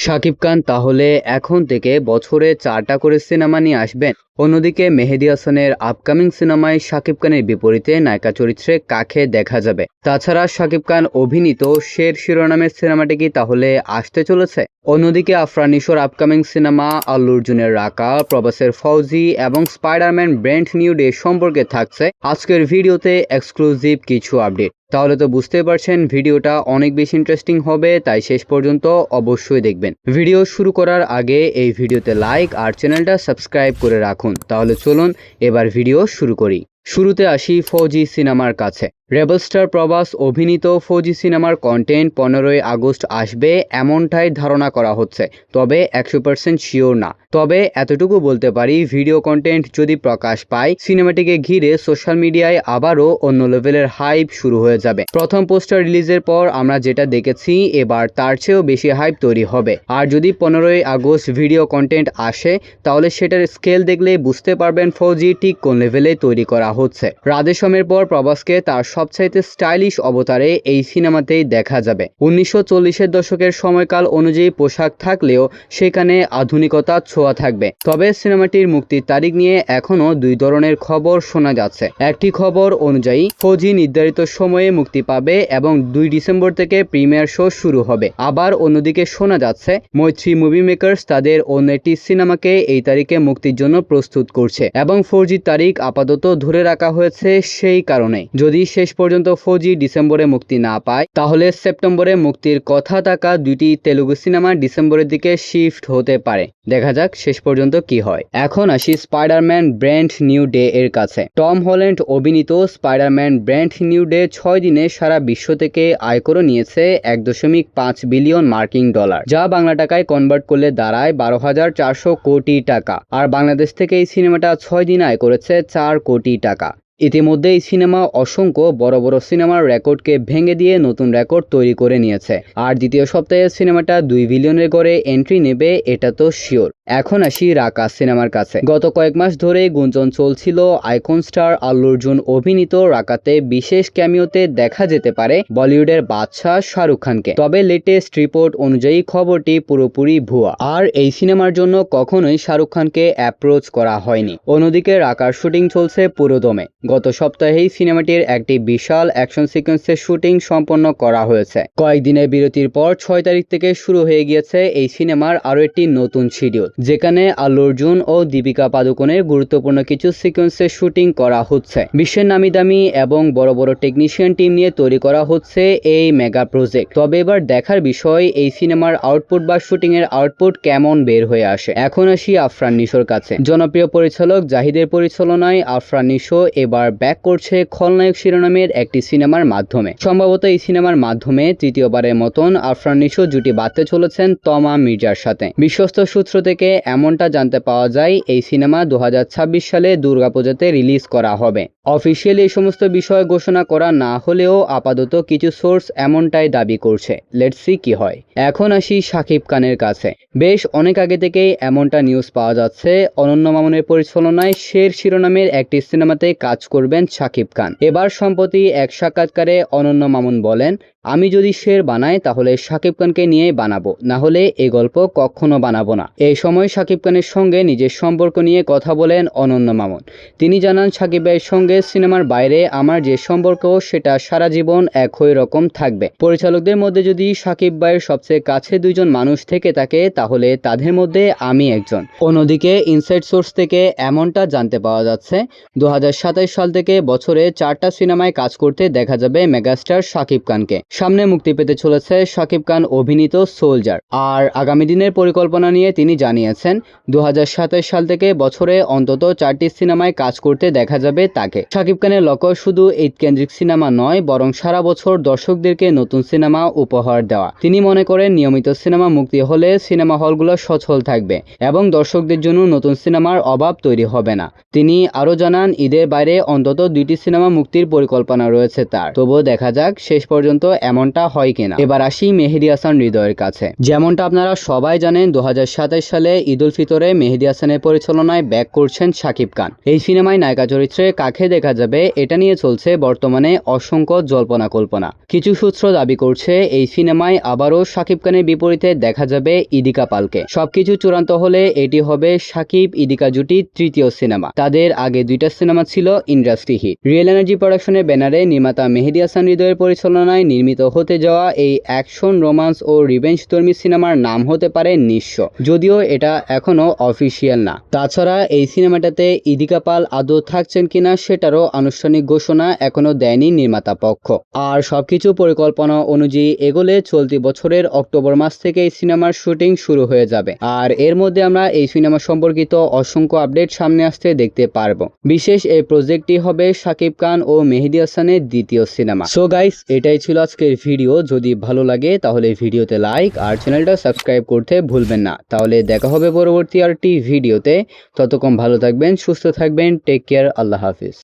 শাকিব খান তাহলে এখন থেকে বছরে 4টা করে সিনেমা নিয়ে আসবেন। অন্যদিকে মেহেদী হাসানের আপকামিং সিনেমায় শাকিব খানের বিপরীতে নায়িকা চরিত্রে কাকে দেখা যাবে? তাছাড়া শাকিব খান অভিনীত শের শিরোনামের সিনেমাটি কি তাহলে আসতে চলেছে? অন্যদিকে আফরান নিশোর আপকামিং সিনেমা, আল্লু অর্জুনের রাকা, প্রবাসের ফৌজি এবং স্পাইডারম্যান ব্র্যান্ড নিউ ডে সম্পর্কে থাকছে আজকের ভিডিওতে এক্সক্লুসিভ কিছু আপডেট। তাহলে তো বুঝতেই পারছেন ভিডিওটা অনেক বেশি ইন্টারেস্টিং হবে, তাই শেষ পর্যন্ত অবশ্যই দেখবেন। ভিডিও শুরু করার আগে এই ভিডিওতে লাইক আর চ্যানেলটা সাবস্ক্রাইব করে রাখুন। তাহলে চলুন এবার ভিডিও শুরু করি। শুরুতে আসি ফৌজি সিনেমার কাছে। রেবেল স্টার প্রবাস অভিনীত ফৌজি সিনেমার কন্টেন্ট 15ই আগস্ট আসবে এমনটাই ধারণা করা হচ্ছে, তবে 100% শিওর না। তবে এতটুকু বলতে পারি, ভিডিও কন্টেন্ট যদি প্রকাশ পায়, সিনেমাটিকে ঘিরে সোশ্যাল মিডিয়ায় আবারও অন্য লেভেলের হাইপ শুরু হয়ে যাবে। প্রথম পোস্টার রিলিজের পর আমরা যেটা দেখেছি, এবার তার চেয়েও বেশি হাইপ তৈরি হবে। আর যদি 15ই আগস্ট ভিডিও কন্টেন্ট আসে, তাহলে সেটার স্কেল দেখলেই বুঝতে পারবেন ফৌজি ঠিক কোন লেভেলে তৈরি করা হচ্ছে। রাধেশ্যামের পর প্রবাসকে তার সবচাইতে স্টাইলিশ অবতারে এই সিনেমাতেই দেখা যাবে। 1940-এর দশকের সময়কাল অনুযায়ী পোশাক থাকলেও সেখানে আধুনিকতা ছোঁয়া থাকবে। তবে সিনেমাটির মুক্তির তারিখ নিয়ে এখনো দুই ধরনের খবর শোনা যাচ্ছে। একটি খবর অনুযায়ী ফৌজি নির্ধারিত সময়ে মুক্তি পাবে এবং 2 ডিসেম্বর থেকে প্রিমিয়ার শো শুরু হবে। আবার অন্যদিকে শোনা যাচ্ছে মৈত্রী মুভি মেকার্স তাদের অন্য একটি সিনেমাকে এই তারিখে মুক্তির জন্য প্রস্তুত করছে এবং ফৌজির তারিখ আপাতত ধরে রাখা হয়েছে সেই কারণে। যদি শেষ পর্যন্ত ফৌজি ডিসেম্বরে মুক্তি না পায়, তাহলে সেপ্টেম্বরে মুক্তির কথা থাকা দুইটি তেলুগু সিনেমা ডিসেম্বরের দিকে শিফট হতে পারে। দেখা যাক শেষ পর্যন্ত কি হয়। এখন আসি স্পাইডারম্যান ব্র্যান্ড নিউ ডে এর কাছে। টম হল্যান্ড অভিনীত স্পাইডারম্যান ব্র্যান্ড নিউ ডে 6 দিনে সারা বিশ্ব থেকে আয় করে নিয়েছে 1.5 বিলিয়ন মার্কিন ডলার, যা বাংলা টাকায় কনভার্ট করলে দাঁড়ায় 12,400 কোটি টাকা। আর বাংলাদেশ থেকে এই সিনেমাটা 6 দিন আয় করেছে 4 কোটি টাকা। ইতিমধ্যে এই সিনেমা অসংখ্য বড় বড় সিনেমার রেকর্ডকে ভেঙে দিয়ে নতুন রেকর্ড তৈরি করে নিয়েছে। আর দ্বিতীয় সপ্তাহে সিনেমাটা 2 বিলিয়নের গড়ে এন্ট্রি নেবে, এটা তো শিওর। এখন আসি রাকা সিনেমার কাছে। গত কয়েক মাস ধরে গুঞ্জন চলছিল আইকন স্টার আল্লু অর্জুন অভিনীত রাকাতে বিশেষ ক্যামিওতে দেখা যেতে পারে বলিউডের বাদশা শাহরুখ খানকে। তবে লেটেস্ট রিপোর্ট অনুযায়ী খবরটি পুরোপুরি ভুয়া, আর এই সিনেমার জন্য কখনোই শাহরুখ খানকে অ্যাপ্রোচ করা হয়নি। অন্যদিকে রাকার শুটিং চলছে পুরোদমে। গত সপ্তাহেই সিনেমাটির একটি বিশাল অ্যাকশন সিকোয়েন্সের শুটিং সম্পন্ন করা হয়েছে। কয়েকদিনের বিরতির পর 6 তারিখ থেকে শুরু হয়ে গিয়েছে এই সিনেমার আরও একটি নতুন শিডিউল, যেখানে আল্লু অর্জুন ও দীপিকা পাদুকোনের গুরুত্বপূর্ণ কিছু সিকোয়েন্সের শুটিং করা হচ্ছে। বিশ্বের নামি দামি এবং বড় বড় টেকনিশিয়ান টিম নিয়ে তৈরি করা হচ্ছে এই মেগা প্রজেক্ট। তবে এবার দেখার বিষয় এই সিনেমার আউটপুট বা শুটিং এর আউটপুট কেমন বের হয়ে আসে। এখন আসি আফরান নিশোর কাছে। জনপ্রিয় পরিচালক জাহিদের পরিচালনায় আফরান নিশো এবার ব্যাক করছে খলনায়ক শিরোনামের একটি সিনেমার মাধ্যমে। সম্ভবত এই সিনেমার মাধ্যমে তৃতীয়বারের মতন আফরান নিশো জুটি বাঁধতে চলেছেন তমা মির্জার সাথে। বিশ্বস্ত সূত্র থেকে এমনটা জানতে পাওয়া যায়, এই সিনেমা 2026 সালে দুর্গাপূজাতে রিলিজ করা হবে। অফিসিয়ালি এই সমস্ত বিষয় ঘোষণা করা না হলেও আপাতত কিছু সোর্স এমনটাই দাবি করছে। লেটস সি কি হয়। এখন আসি শাকিব খানের কাছে। বেশ অনেক আগে থেকেই এমনটা নিউজ পাওয়া যাচ্ছে, অনন্য মামুনের পরিচালনায় শের শিরোনামের একটি সিনেমাতে কাজ করবেন শাকিব খান। এবার সম্প্রতি এক সাক্ষাৎকারে অনন্য মামুন বলেন, আমি যদি শের বানাই তাহলে শাকিব খানকে নিয়েই বানাবো, না হলে এই গল্প কখনো বানাবো না। এই সময় শাকিব খানের সঙ্গে নিজের সম্পর্ক নিয়ে কথা বলেন অনন্য মামুন। তিনি জানান, শাকিব ভাইয়ের সঙ্গে সিনেমার বাইরে আমার যে সম্পর্ক সেটা সারা জীবন একই রকম থাকবে। পরিচালকদের মধ্যে যদি শাকিব ভাইয়ের সবচেয়ে কাছে 2 জন মানুষ থেকে থাকে, তাহলে তাদের মধ্যে আমি একজন। অন্যদিকে ইনসাইড সোর্স থেকে এমনটা জানতে পাওয়া যাচ্ছে, 2027 সাল থেকে বছরে 4টা সিনেমায় কাজ করতে দেখা যাবে মেগাস্টার শাকিব খানকে। সামনে মুক্তি পেতে চলেছে শাকিব খান অভিনীত সোলজার। আর আগামী দিনের পরিকল্পনা নিয়ে তিনি জানিয়েছেন, 2027 সাল থেকে বছরে অন্তত 4টি সিনেমায় কাজ করতে দেখা যাবে তাকে। শাকিব খানের লক্ষ্য শুধু ঈদ কেন্দ্রিক সিনেমা নয়, বরং সারা বছর দর্শকদেরকে নতুন সিনেমা উপহার দেওয়া। তিনি মনে করেন, নিয়মিত সিনেমা মুক্তি হলে সিনেমা হলগুলো সচল থাকবে এবং দর্শকদের জন্য নতুন সিনেমার অভাব তৈরি হবে না। তিনি আরও জানান, ঈদের বাইরে অন্তত 2টি সিনেমা মুক্তির পরিকল্পনা রয়েছে তার। তবুও দেখা যাক শেষ পর্যন্ত এমনটা হয় কিনা। এবার আসি মেহেদী হাসান হৃদয়ের কাছে। যেমনটা আপনারা সবাই জানেন, 2027 সালে ঈদ উল ফিতরে মেহেদী হাসানের পরিচালনায় ব্যাক করছেন শাকিব খান। এই সিনেমায় নায়িকা চরিত্রে কাকে দেখা যাবে এটা নিয়ে চলছে বর্তমানে অসংখ্য জল্পনা কল্পনা। কিছু সূত্র দাবি করছে এই সিনেমায় আবারও শাকিব খানের বিপরীতে দেখা যাবে ইদিকা পালকে। সবকিছু চূড়ান্ত হলে এটি হবে শাকিব ইদিকা জুটির তৃতীয় সিনেমা। তাদের আগে 2টা সিনেমা ছিল ইন্ডাস্ট্রি হিট। রিয়েল এনার্জি প্রোডাকশনের ব্যানারে নির্মাতা মেহেদী হাসান হৃদয়ের পরিচালনায় নির্মিত হতে যাওয়া এই অ্যাকশন, রোমান্স ও রিভেঞ্জ ধর্মী সিনেমার নাম হতে পারে নিঃস্ব, যদিও এটা এখনো অফিসিয়াল না। তাছাড়া এই সিনেমাটাতে ইদিকা পাল আদৌ থাকছেন কিনা সেটারও আনুষ্ঠানিক ঘোষণা এখনো দেয়নি নির্মাতা পক্ষ। আর সবকিছু পরিকল্পনা অনুযায়ী এগোলে চলতি বছরের অক্টোবর মাস থেকে এই সিনেমার শুটিং শুরু হয়ে যাবে। আর এর মধ্যে আমরা এই সিনেমা সম্পর্কিত অসংখ্য আপডেট সামনে আসতে দেখতে পারবো। বিশেষ এই প্রজেক্টটি হবে শাকিব খান ও মেহেদী হাসানের দ্বিতীয় সিনেমা। সো গাইস, এটাই ছিল আজকের ভিডিও। যদি ভালো লাগে তাহলে ভিডিওতে লাইক আর চ্যানেলটা সাবস্ক্রাইব করতে ভুলবেন না। তাহলে দেখা হবে পরবর্তী আরেকটি ভিডিওতে। ততক্ষণ ভালো থাকবেন, সুস্থ থাকবেন, টেক কেয়ার, আল্লাহ হাফিজ।